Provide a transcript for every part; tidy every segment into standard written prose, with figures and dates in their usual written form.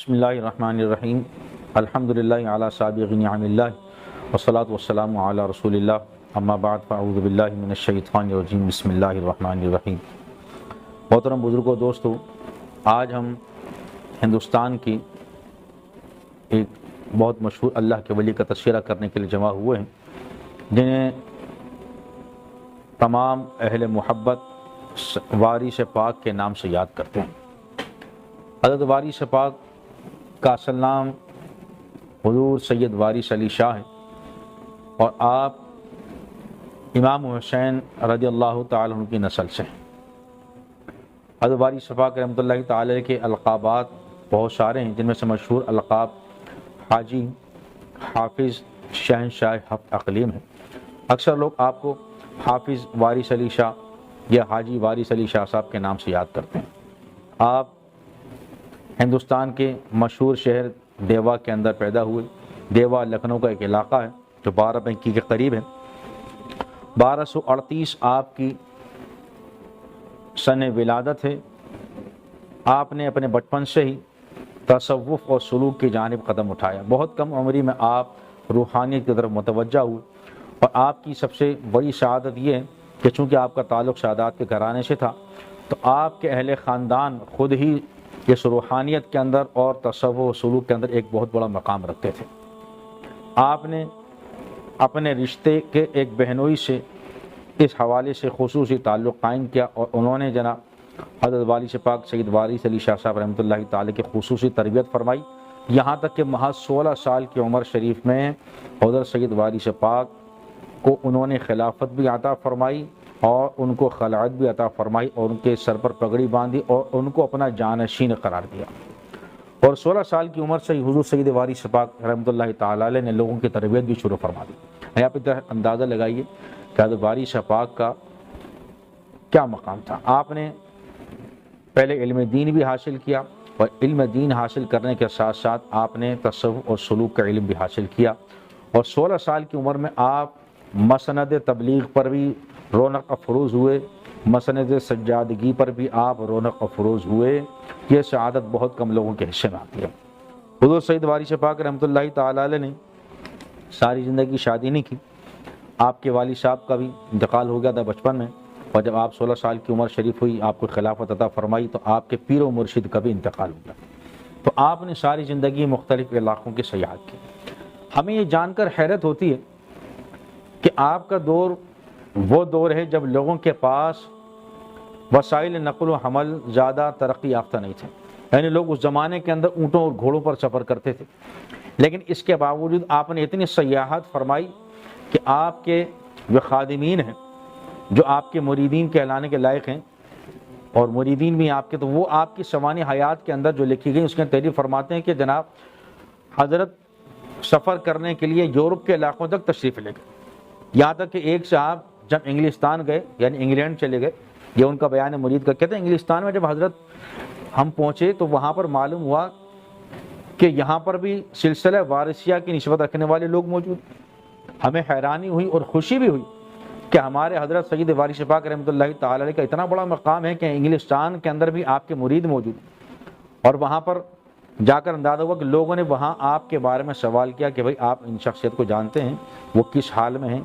بسم اللہ الرحمن الرحیم الحمدللہ علی سابغ نعم اللہ والصلاة والسلام علی رسول اللہ اما بعد فاعوذ باللہ من الشیطان الرجیم بسم اللہ الرحمن الرحیم۔ محترم بزرگوں دوستو، آج ہم ہندوستان کی ایک بہت مشہور اللہ کے ولی کا تذکرہ کرنے کے لیے جمع ہوئے ہیں، جنہیں تمام اہل محبت وارث پاک کے نام سے یاد کرتے ہیں۔ حضرت وارث پاک کا اصل نام حضور سید وارث علی شاہ ہے، اور آپ امام حسین رضی اللہ تعالیٰ عنہ کی نسل سے ہیں۔ حضرت وارث پاک رحمۃ اللہ تعالیٰ کے القابات بہت سارے ہیں، جن میں سے مشہور القاب حاجی، حافظ، شہنشاہ ہفت اقلیم ہے۔ اکثر لوگ آپ کو حافظ وارث علی شاہ یا حاجی وارث علی شاہ صاحب کے نام سے یاد کرتے ہیں۔ آپ ہندوستان کے مشہور شہر دیوا کے اندر پیدا ہوئے۔ دیوا لکھنؤ کا ایک علاقہ ہے جو بارہ-بنکی کے قریب ہے۔ 1238 آپ کی سن ولادت ہے۔ آپ نے اپنے بچپن سے ہی تصوف اور سلوک کی جانب قدم اٹھایا۔ بہت کم عمری میں آپ روحانیت کی طرف متوجہ ہوئے، اور آپ کی سب سے بڑی سعادت یہ ہے کہ چونکہ آپ کا تعلق سادات کے گھرانے سے تھا، تو آپ کے اہل خاندان خود ہی اس روحانیت کے اندر اور تصوف و سلوک کے اندر ایک بہت بڑا مقام رکھتے تھے۔ آپ نے اپنے رشتے کے ایک بہنوئی سے اس حوالے سے خصوصی تعلق قائم کیا، اور انہوں نے جناب حضرت وارث پاک سید وارث علی شاہ صاحب رحمۃ اللہ تعالی کی خصوصی تربیت فرمائی، یہاں تک کہ محض 16 سال کی عمر شریف میں حضرت سید وارث پاک کو انہوں نے خلافت بھی عطا فرمائی اور ان کو خلعت بھی عطا فرمائی، اور ان کے سر پر پگڑی باندھی اور ان کو اپنا جانشین قرار دیا۔ اور 16 سال کی عمر سے ہی حضور سید وارث پاک رحمۃ اللہ تعالی علیہ نے لوگوں کی تربیت بھی شروع فرما دی۔ یہاں پہ اندازہ لگائیے کہ حضرت وارث پاک کا کیا مقام تھا۔ آپ نے پہلے علم دین بھی حاصل کیا، اور علم دین حاصل کرنے کے ساتھ ساتھ آپ نے تصوف اور سلوک کا علم بھی حاصل کیا، اور 16 سال کی عمر میں آپ مسند تبلیغ پر بھی رونق افروز ہوئے، مسند سجادگی پر بھی آپ رونق افروز ہوئے۔ یہ سعادت بہت کم لوگوں کے حصے میں آتی ہے۔ حضور سید وارث پاک رحمۃ اللہ تعالی علیہ نے ساری زندگی شادی نہیں کی۔ آپ کے والد صاحب کا بھی انتقال ہو گیا تھا بچپن میں، اور جب آپ 16 سال کی عمر شریف ہوئی، آپ کو خلافت عطا فرمائی، تو آپ کے پیر و مرشد کا بھی انتقال ہو گیا۔ تو آپ نے ساری زندگی مختلف علاقوں کی سیاحت کی۔ ہمیں یہ جان کر حیرت ہوتی ہے کہ آپ کا دور وہ دور ہے جب لوگوں کے پاس وسائل نقل و حمل زیادہ ترقی یافتہ نہیں تھے، یعنی لوگ اس زمانے کے اندر اونٹوں اور گھوڑوں پر سفر کرتے تھے، لیکن اس کے باوجود آپ نے اتنی سیاحت فرمائی کہ آپ کے جو خادمین ہیں، جو آپ کے مریدین کہلانے کے لائق ہیں، اور مریدین بھی آپ کے، تو وہ آپ کی سوانح حیات کے اندر جو لکھی گئی اس کے تعریف فرماتے ہیں کہ جناب حضرت سفر کرنے کے لیے یورپ کے علاقوں تک تشریف لے گئے، یہاں تک کہ ایک صاحب جب انگلستان گئے، یعنی انگلینڈ چلے گئے، یہ ان کا بیان مرید کا، کہتے ہیں انگلستان میں جب حضرت ہم پہنچے تو وہاں پر معلوم ہوا کہ یہاں پر بھی سلسلہ وارثیہ کی نسبت رکھنے والے لوگ موجود۔ ہمیں حیرانی ہوئی اور خوشی بھی ہوئی کہ ہمارے حضرت سید وارث پاک رحمۃ اللہ تعالی علیہ کا اتنا بڑا مقام ہے کہ انگلستان کے اندر بھی آپ کے مرید موجود، اور وہاں پر جا کر اندازہ ہوا کہ لوگوں نے وہاں آپ کے بارے میں سوال کیا کہ بھئی آپ ان شخصیت کو جانتے ہیں، وہ کس حال میں ہیں؟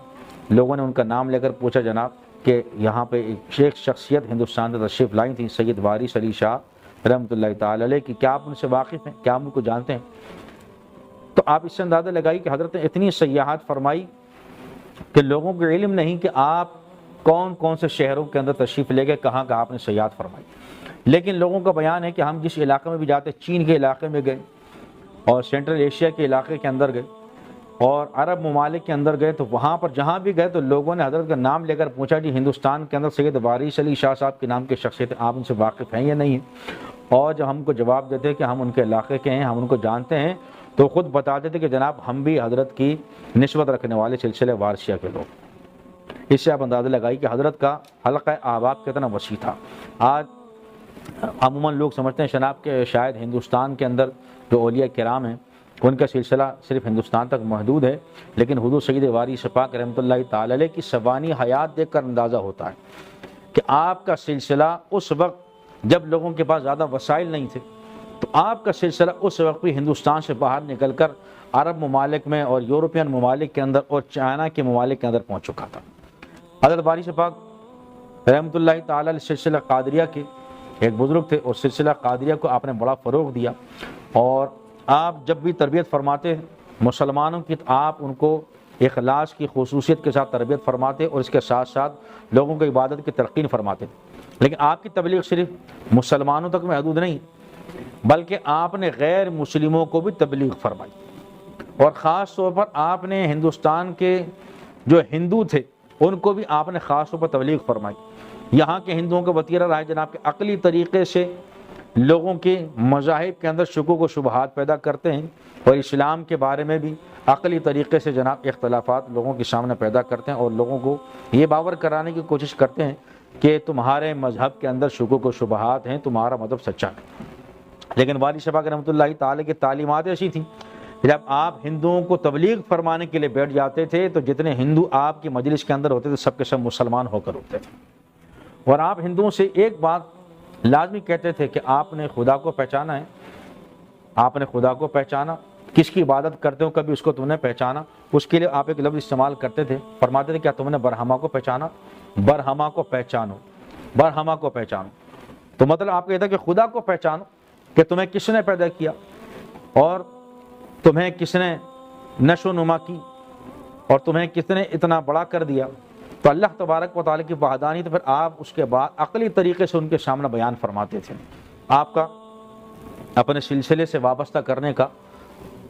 لوگوں نے ان کا نام لے کر پوچھا جناب کہ یہاں پہ ایک شخصیت ہندوستان سے تشریف لائی تھی، سید وارث علی شاہ رحمۃ اللہ تعالی علیہ کی، کیا آپ ان سے واقف ہیں، کیا آپ ان کو جانتے ہیں؟ تو آپ اس سے اندازہ لگائی کہ حضرت نے اتنی سیاحت فرمائی کہ لوگوں کو علم نہیں کہ آپ کون کون سے شہروں کے اندر تشریف لے گئے، کہاں کہاں آپ نے سیاحت فرمائی۔ لیکن لوگوں کا بیان ہے کہ ہم جس علاقے میں بھی جاتے، چین کے علاقے میں گئے، اور سینٹرل ایشیا کے علاقے کے اندر گئے، اور عرب ممالک کے اندر گئے، تو وہاں پر جہاں بھی گئے تو لوگوں نے حضرت کا نام لے کر پوچھا جی ہندوستان کے اندر سید وارث علی شاہ صاحب کے نام کے شخصیت آپ ان سے واقف ہیں یا نہیں ہیں؟ اور جب ہم کو جواب دیتے ہیں کہ ہم ان کے علاقے کے ہیں، ہم ان کو جانتے ہیں، تو خود بتا دیتے کہ جناب ہم بھی حضرت کی نسبت رکھنے والے سلسلے وارثیہ کے لوگ۔ اس سے آپ اندازہ لگائی کہ حضرت کا حلقہ احباب کتنا وسیع تھا۔ آج عموماً لوگ سمجھتے ہیں جناب کہ شاید ہندوستان کے اندر جو اولیاء کرام ہیں ان کا سلسلہ صرف ہندوستان تک محدود ہے، لیکن حضور سید وارث پاک رحمۃ اللہ تعالی علیہ کی سوانح حیات دیکھ کر اندازہ ہوتا ہے کہ آپ کا سلسلہ اس وقت جب لوگوں کے پاس زیادہ وسائل نہیں تھے، تو آپ کا سلسلہ اس وقت بھی ہندوستان سے باہر نکل کر عرب ممالک میں اور یورپین ممالک کے اندر اور چائنا کے ممالک کے اندر پہنچ چکا تھا۔ حضرت باری سے پاک رحمۃ اللہ تعالی علیہ سلسلہ قادریہ کے ایک بزرگ تھے اور سلسلہ قادریہ کو آپ نے بڑا فروغ دیا، اور آپ جب بھی تربیت فرماتے ہیں مسلمانوں کی، تو آپ ان کو اخلاص کی خصوصیت کے ساتھ تربیت فرماتے اور اس کے ساتھ ساتھ لوگوں کو عبادت کی تلقین فرماتے۔ لیکن آپ کی تبلیغ صرف مسلمانوں تک محدود نہیں، بلکہ آپ نے غیر مسلموں کو بھی تبلیغ فرمائی، اور خاص طور پر آپ نے ہندوستان کے جو ہندو تھے ان کو بھی آپ نے خاص طور پر تبلیغ فرمائی۔ یہاں کے ہندوؤں کا وتیرہ رہا ہے جناب کہ عقلی طریقے سے لوگوں کے مذاہب کے اندر شکوک و شبہات پیدا کرتے ہیں، اور اسلام کے بارے میں بھی عقلی طریقے سے جناب اختلافات لوگوں کے سامنے پیدا کرتے ہیں، اور لوگوں کو یہ باور کرانے کی کوشش کرتے ہیں کہ تمہارے مذہب کے اندر شکوک و شبہات ہیں، تمہارا مذہب سچا ہے۔ لیکن والی شفا رحمۃ اللہ تعالی کی تعلیمات ایسی تھیں، جب آپ ہندوؤں کو تبلیغ فرمانے کے لیے بیٹھ جاتے تھے تو جتنے ہندو آپ کی مجلس کے اندر ہوتے تھے سب کے سب مسلمان ہو کر ہوتے تھے، اور آپ ہندوؤں سے ایک بات لازمی کہتے تھے کہ آپ نے خدا کو پہچانا ہے، آپ نے خدا کو پہچانا، کس کی عبادت کرتے ہو کبھی اس کو تم نے پہچانا؟ اس کے لیے آپ ایک لفظ استعمال کرتے تھے، فرماتے تھے کیا تم نے برہما کو پہچانا؟ برہما کو پہچانو، برہما کو پہچانو۔ تو مطلب آپ کہتے ہیں کہ خدا کو پہچانو کہ تمہیں کس نے پیدا کیا اور تمہیں کس نے نشو و نما کی اور تمہیں کس نے اتنا بڑا کر دیا۔ تو اللہ تبارک و تعالیٰ کی وحدانی، تو پھر آپ اس کے بعد عقلی طریقے سے ان کے سامنے بیان فرماتے تھے۔ آپ کا اپنے سلسلے سے وابستہ کرنے کا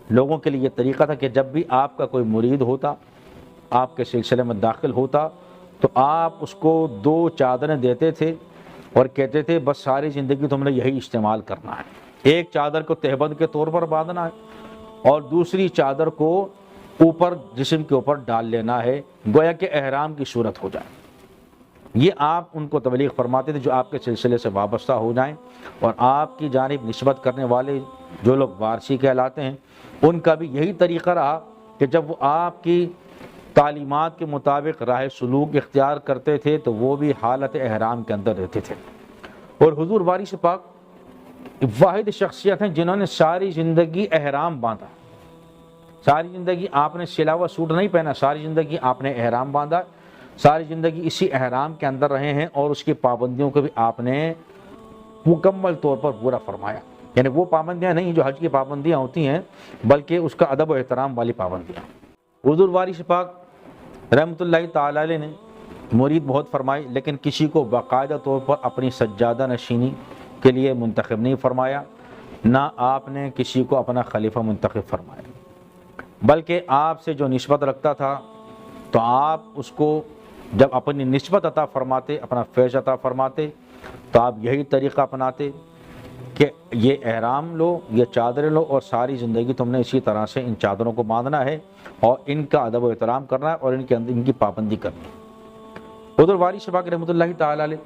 لوگوں کے لیے یہ طریقہ تھا کہ جب بھی آپ کا کوئی مرید ہوتا، آپ کے سلسلے میں داخل ہوتا، تو آپ اس کو 2 چادریں دیتے تھے اور کہتے تھے بس ساری زندگی تم نے یہی استعمال کرنا ہے۔ ایک چادر کو تہبند کے طور پر باندھنا ہے اور دوسری چادر کو اوپر جسم کے اوپر ڈال لینا ہے، گویا کہ احرام کی صورت ہو جائے۔ یہ آپ ان کو تبلیغ فرماتے تھے جو آپ کے سلسلے سے وابستہ ہو جائیں، اور آپ کی جانب نسبت کرنے والے جو لوگ وارثی کہلاتے ہیں ان کا بھی یہی طریقہ رہا کہ جب وہ آپ کی تعلیمات کے مطابق راہ سلوک اختیار کرتے تھے تو وہ بھی حالت احرام کے اندر رہتے تھے۔ اور حضور وارث پاک واحد شخصیت ہیں جنہوں نے ساری زندگی احرام باندھا، ساری زندگی آپ نے سلاوا سوٹ نہیں پہنا، ساری زندگی آپ نے احرام باندھا، ساری زندگی اسی احرام کے اندر رہے ہیں، اور اس کی پابندیوں کو بھی آپ نے مکمل طور پر پورا فرمایا۔ یعنی وہ پابندیاں نہیں جو حج کی پابندیاں ہوتی ہیں، بلکہ اس کا ادب و احترام والی پابندیاں۔ حضور وارث پاک رحمۃ اللہ تعالی علیہ نے مرید بہت فرمائی، لیکن کسی کو باقاعدہ طور پر اپنی سجادہ نشینی کے لیے منتخب نہیں فرمایا، نہ آپ نے کسی کو اپنا خلیفہ منتخب فرمایا، بلکہ آپ سے جو نسبت رکھتا تھا تو آپ اس کو جب اپنی نسبت عطا فرماتے، اپنا فیض عطا فرماتے، تو آپ یہی طریقہ اپناتے کہ یہ احرام لو، یہ چادریں لو، اور ساری زندگی تم نے اسی طرح سے ان چادروں کو باندھنا ہے اور ان کا ادب و احترام کرنا ہے اور ان کی پابندی کرنی ہے۔ حضور وارث پاک رحمۃ اللہ تعالی علیہ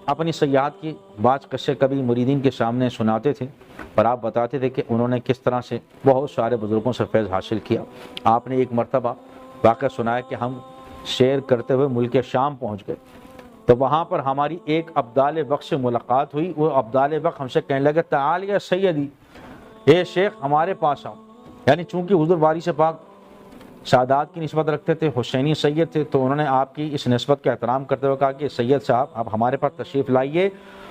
اپنی سیاحت کی بعض قصے کبھی مریدین کے سامنے سناتے تھے، اور آپ بتاتے تھے کہ انہوں نے کس طرح سے بہت سارے بزرگوں سے فیض حاصل کیا۔ آپ نے ایک مرتبہ واقعہ سنایا کہ ہم سیر کرتے ہوئے ملک شام پہنچ گئے، تو وہاں پر ہماری ایک عبدال بخش سے ملاقات ہوئی۔ وہ عبدال بخش ہم سے کہنے لگے تعال یا سیدی، اے شیخ ہمارے پاس آؤ۔ یعنی چونکہ حضور وارث پاک سادات کی نسبت رکھتے تھے، حسینی سید تھے، تو انہوں نے آپ کی اس نسبت کا احترام کرتے ہوئے کہا کہ سید صاحب آپ ہمارے پاس تشریف لائیے،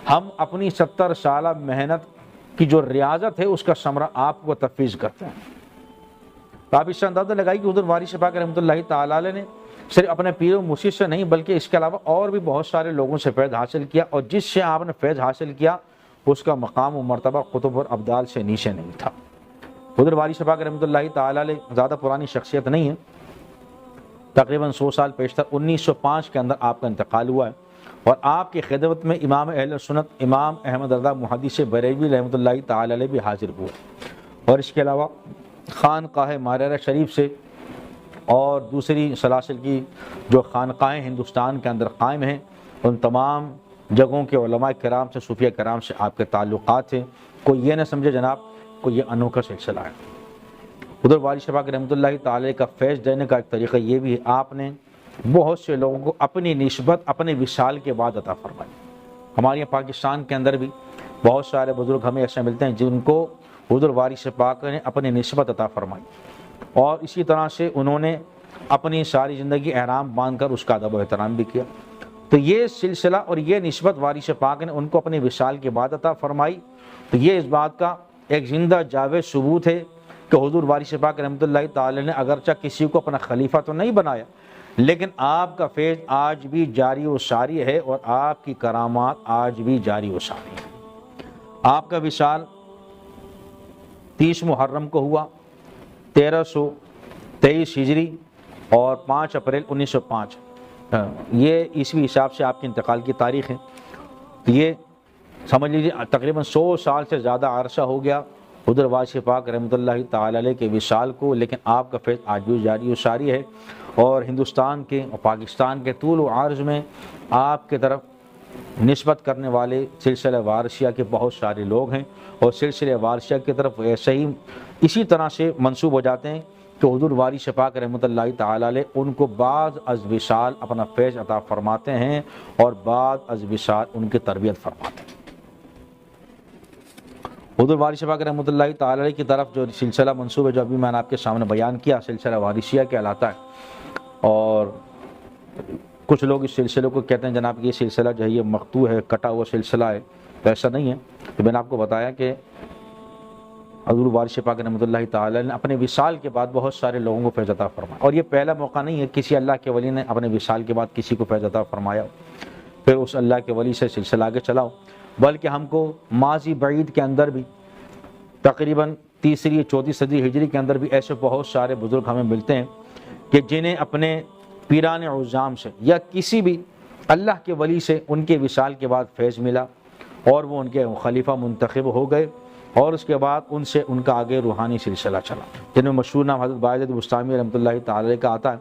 ہم اپنی 70 سالہ محنت کی جو ریاضت ہے اس کا ثمرہ آپ کو تفویض کرتے ہیں۔ تو آپ اس سے اندازہ لگائی کہ حضور وارث پاک رحمۃ اللہ تعالی علیہ نے صرف اپنے پیر و مرشد سے نہیں بلکہ اس کے علاوہ اور بھی بہت سارے لوگوں سے فیض حاصل کیا، اور جس سے آپ نے فیض حاصل کیا اس کا مقام و مرتبہ قطب اور ابدال سے نیچے نہیں تھا۔ حضور وارث پاک رحمۃ اللہ تعالی علیہ زیادہ پرانی شخصیت نہیں ہے، تقریباً 100 سال پیشتر 1905 کے اندر آپ کا انتقال ہوا ہے، اور آپ کی خدمت میں امام اہل سنت امام احمد رضا محدث بریلوی رحمۃ اللہ تعالی علیہ بھی حاضر ہوئے، اور اس کے علاوہ خانقاہ ماررہ شریف سے اور دوسری سلاسل کی جو خانقاہیں ہندوستان کے اندر قائم ہیں ان تمام جگہوں کے علماء کرام سے، صوفیہ کرام سے آپ کے تعلقات ہیں۔ کوئی یہ نہ سمجھے جناب کوئی یہ انوکھا سلسلہ ہے۔ حضور وارث پاک رحمۃ اللہ تعالی کا فیض دینے کا ایک طریقہ یہ بھی ہے، آپ نے بہت سے لوگوں کو اپنی نسبت اپنے وصال کے بعد عطا فرمائی۔ ہمارے یہاں پاکستان کے اندر بھی بہت سارے بزرگ ہمیں ایسے ملتے ہیں جن کو حضور وارث پاک نے اپنی نسبت عطا فرمائی، اور اسی طرح سے انہوں نے اپنی ساری زندگی احرام باندھ کر اس کا ادب و احترام بھی کیا۔ تو یہ سلسلہ اور یہ نسبت وارث پاک نے ان کو اپنے وصال کے بعد عطا فرمائی۔ تو یہ اس بات کا ایک زندہ جاوید ثبوت ہے کہ حضور وارث پاک رحمۃ اللہ تعالی نے اگرچہ کسی کو اپنا خلیفہ تو نہیں بنایا، لیکن آپ کا فیض آج بھی جاری و ساری ہے، اور آپ کی کرامات آج بھی جاری و ساری ہے۔ آپ کا وصال 30 محرم کو ہوا 1323 ہجری اور 5 اپریل 1905، یہ عیسوی حساب سے آپ کے انتقال کی تاریخ ہے۔ یہ سمجھ لیجیے تقریباً 100 سال سے زیادہ عرصہ ہو گیا حضور وارث پاک رحمۃ اللہ تعالی علیہ کے وصال کو، لیکن آپ کا فیض آج بھی جاری و ساری ہے، اور ہندوستان کے اور پاکستان کے طول و عرض میں آپ کے طرف نسبت کرنے والے سلسلہ وارثیہ کے بہت سارے لوگ ہیں، اور سلسلہ وارثیہ کی طرف ایسے ہی اسی طرح سے منسوب ہو جاتے ہیں کہ حضور وارث پاک رحمۃ اللہ تعالی علیہ ان کو بعض از وصال اپنا فیض عطا فرماتے ہیں، اور بعض از وصال ان کی تربیت فرماتے ہیں۔ حضور وارث پاک رحمۃ اللہ تعالی علیہ کی طرف جو سلسلہ منسوب ہے، جو ابھی میں نے آپ کے سامنے بیان کیا، سلسلہ وارثیہ کہلاتا ہے، اور کچھ لوگ اس سلسلے کو کہتے ہیں جناب یہ سلسلہ جو ہے یہ مقطوع ہے، کٹا ہوا سلسلہ ہے، تو ایسا نہیں ہے۔ تو میں نے آپ کو بتایا کہ حضور وارث پاک رحمۃ اللہ تعالی نے اپنے وصال کے بعد بہت سارے لوگوں کو فیض عطا فرمایا، اور یہ پہلا موقع نہیں ہے کسی اللہ کے ولی نے اپنے وصال کے بعد کسی کو فیض عطا فرمایا پھر اس اللہ کے ولی سے سلسلہ آگے چلاؤ، بلکہ ہم کو ماضی بعید کے اندر بھی تقریباً 3 4 صدی ہجری کے اندر بھی ایسے بہت سارے بزرگ ہمیں ملتے ہیں کہ جنہیں اپنے پیران عظام سے یا کسی بھی اللہ کے ولی سے ان کے وصال کے بعد فیض ملا، اور وہ ان کے خلیفہ منتخب ہو گئے، اور اس کے بعد ان سے ان کا آگے روحانی سلسلہ چلا، جن میں مشہور نام حضرت باعث بستامی رحمۃ اللہ تعالی علیہ کا آتا ہے،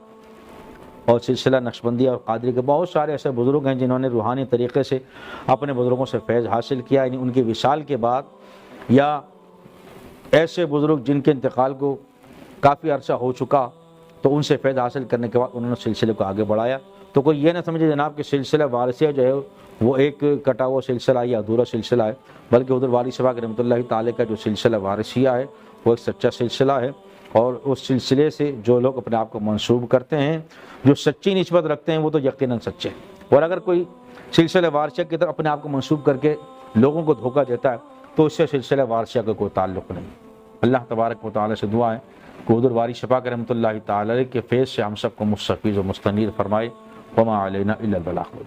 اور سلسلہ نقشبندی اور قادری کے بہت سارے ایسے بزرگ ہیں جنہوں نے روحانی طریقے سے اپنے بزرگوں سے فیض حاصل کیا، یعنی ان کے وصال کے بعد، یا ایسے بزرگ جن کے انتقال کو کافی عرصہ ہو چکا تو ان سے فیض حاصل کرنے کے بعد انہوں نے سلسلے کو آگے بڑھایا۔ تو کوئی یہ نہ سمجھے جناب کہ سلسلہ وارثیہ جو ہے وہ ایک کٹا ہوا سلسلہ یا ادھورا سلسلہ ہے، بلکہ حضور وارث پاک رحمۃ اللہ تعالی کا جو سلسلہ وارثیہ ہے وہ ایک سچا سلسلہ ہے، اور اس سلسلے سے جو لوگ اپنے آپ کو منسوب کرتے ہیں، جو سچی نسبت رکھتے ہیں، وہ تو یقیناً سچے ہیں۔ اور اگر کوئی سلسلہ وارثیہ کی طرف اپنے آپ کو منسوب کر کے لوگوں کو دھوکہ دیتا ہے تو اس سے سلسلہ وارثیہ کا کوئی تعلق نہیں۔ اللہ تبارک و تعالی سے دعا ہے کہ حضور وارث پاک رحمۃ اللہ تعالی کے فیض سے ہم سب کو مستفیض و مستنیر فرمائے۔ وما علینا الا البلاغ۔